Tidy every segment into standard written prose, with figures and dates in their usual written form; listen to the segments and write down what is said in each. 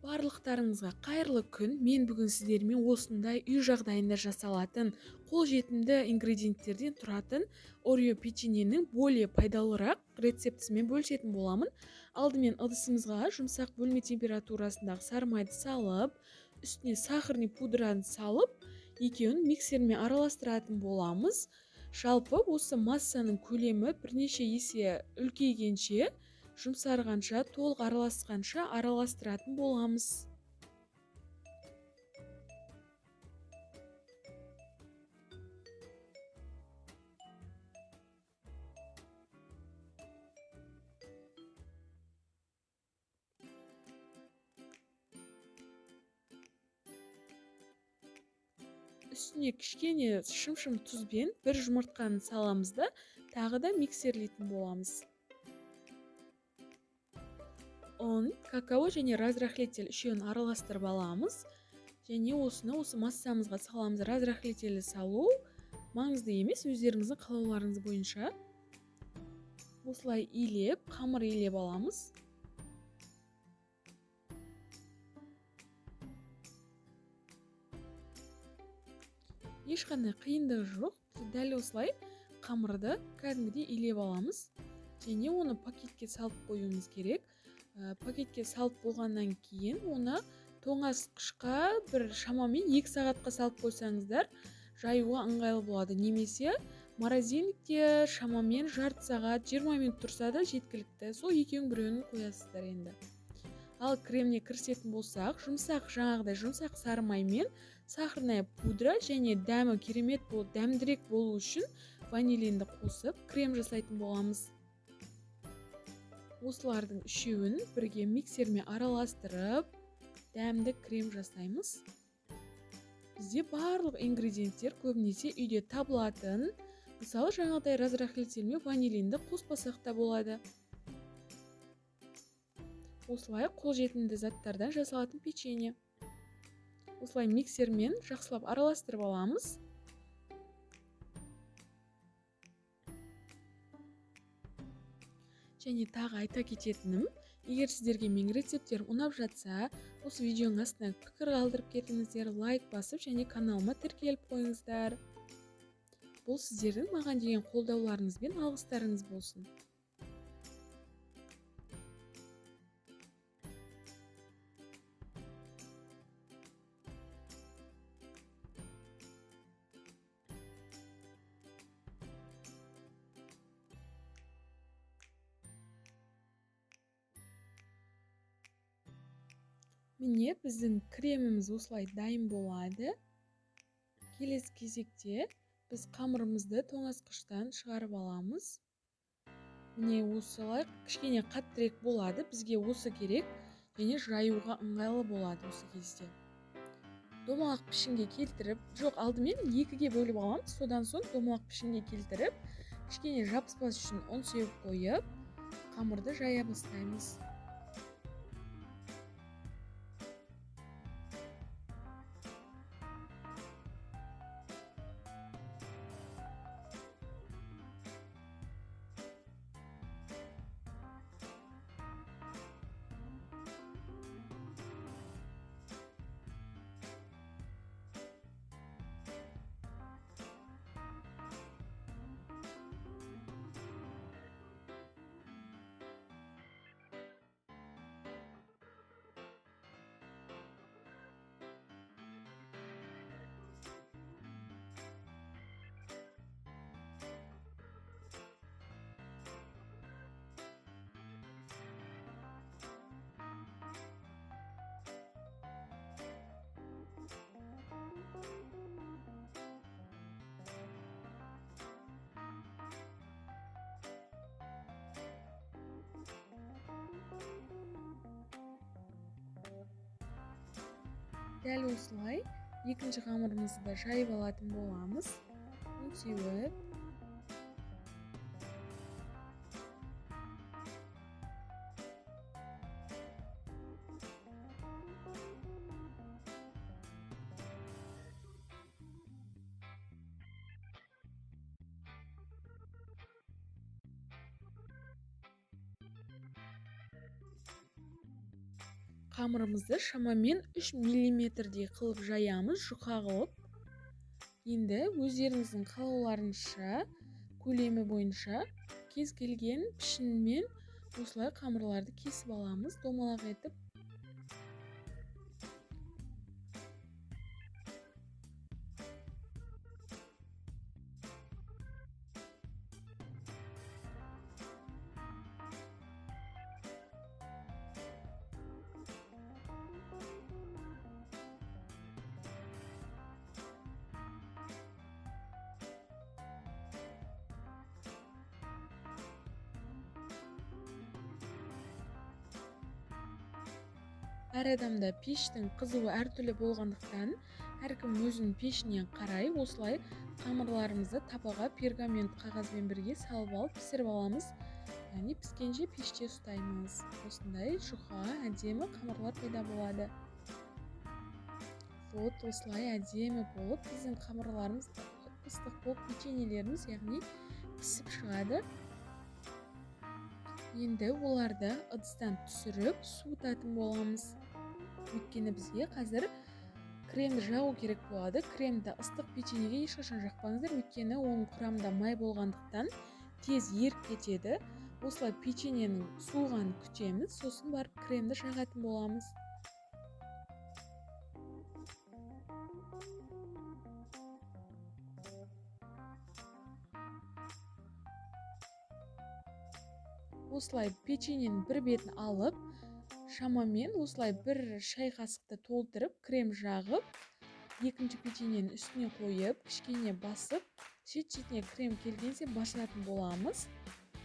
Барлықтарыңызға қайырлы күн. Мен бүгін сіздермен осындай үй жағдайында жасалатын, қолжетімді ингредиенттерден тұратын Орео печеньенің более пайдалырақ рецептісімен бөлісетін боламын. Алдымен ыдысымызға жұмсақ бөлме температурасындағы сары майды салып, үстіне сахарный пудраны салып, екеуін миксермен араластыратын боламыз. Жалпы осы массаның көлемі бірнеше есе үлкейгенше, жұмсарғанша, толық араласқанша араластыратын боламыз. Үстіне кішкене шым-шым тұзбен бір жұмыртқаны саламыз да, тағы да миксерлейтін боламыз. ұн, какао және разрыхлитель үшеуін араластырып аламыз. Және осы массамызға саламыз. Разрыхлитель салу маңызды емес, өздеріңіздің қалауларыңыз бойынша. Осылай илеп, қамыр илеп аламыз. Ешқандай қиындығы жоқ. Дәл осылай қамырды кәдімгідей илеп аламыз. Және оны пакетке салып қоюымыз керек. Пакетке салып болғаннан кейін оны тоңазытқышқа бір шамамен 2 сағатқа салып қойсаңыздар, жаюға ыңғайлы болады. Немесе морозильникте шамамен жарты сағат, 20 минут тұрса да жеткілікті. Сол екеуінің біреуін қоясыздар енді. Ал кремне кірісетін болсақ, жаңағыдай жұмсақ сары май мен сахарная пудра және дәмі керемет болып, дәмдірек болу үшін ванилинді қосып, крем жасайтын боламыз. Осылардың үшеуін бірге миксермен араластырып, дәмді крем жасаймыз. Бізде барлық ингредиенттер көбінесе үйде табылатын, мысалы жаңағыдай разрыхлитель мен ванилинді қоспасақ та болады. Осылай қолжетімді заттардан жасалатын печенье. Осылай миксермен жақсылап араластырып аламыз. Және тағы айта кететінім, егер сіздерге менің рецепттерім ұнап жатса, осы видеоның астына пікір қалдырып кетіңіздер, лайк басып және каналыма тіркеліп қойыңыздар. Бұл сіздердің маған деген қолдауларыңыз бен алғыстарыңыз болсын. Міне, біздің креміміз осылай дайын болады. Келесі кезекте біз қамырымызды тоңазытқыштан шығарып аламыз. Міне осылай кішкене қаттырек болады. Бізге осы керек және жаюға ыңғайлы болады осы кезде. Домалақ пішінге келтіріп, алдымен 2-ге бөліп аламыз. Содан соң домалақ пішінге келтіріп, кішкене жабыспас үшін ұн сеуіп қойып, қамырды жая бастаймыз. Дәл осылай екінші қамырымызды да жайып алатын боламыз. Ұн сеуіп. қамырымызды шамамен 3 миллиметрдей қылып жаямыз, жұқа қылып. Енді өздеріңіздің қалауларыңызша, көлемі бойынша кез келген пішінмен осылай қамырларды кесіп аламыз, домалақ етіп. Әр адамда пештің қызуы әртүрлі болғандықтан, әркім өзінің пешінен қарай осылай қамырларымызды табаға пергамент қағазбен бірге салып алып пісіріп аламыз. Яғни піскенше пеште ұстаймыз. Осындай жұқа, әдемі қамырлар пайда болады. Вот осылай әдемі болып, біздің қамырларымыз ыстық болып, печеньелеріміз, яғни пісіп шығады. Енді оларды ыдыстан түсіріп, суытатын боламыз. Өйткені бізге қазір кремді жағу керек болады. Кремді ыстық печеньеге ешқашан жақпаңыздар, өйткені оның құрамында май болғандықтан тез еріп кетеді. Осылай печеньенің суығанын күтеміз, сосын барып кремді жағатын боламыз. Осылай печеньенің бір бетін алып, шамамен осылай бір шай қасықты толтырып, крем жағып, екінші печеньенің үстіне қойып, кішкене басып, шет-шетіне крем келгенше басатын боламыз.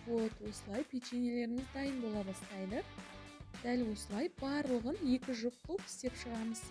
Вот осылай печеньелеріміз дайын бола бастайды. Дәл осылай барлығын 2 жұп қылып істеп шығамыз.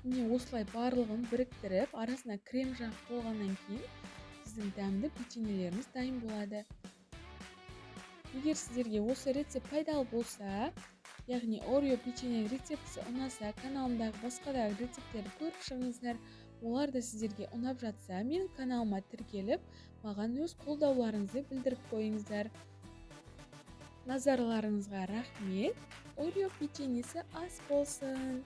Міне осылай барлығын біріктіріп, арасына крем жағып болғаннан кейін біздің дәмді печеньелеріміз дайын болады. Егер сіздерге осы рецепт пайдалы болса, яғни Орео печенье рецептісі ұнаса, каналымдағы басқа да рецепттерді көріп шығыңыздар. Олар да сіздерге ұнап жатса, менің каналыма тіркеліп, маған өз қолдауларыңызды білдіріп қойыңыздар. Назарларыңызға рахмет. Орео печеньесі ас болсын.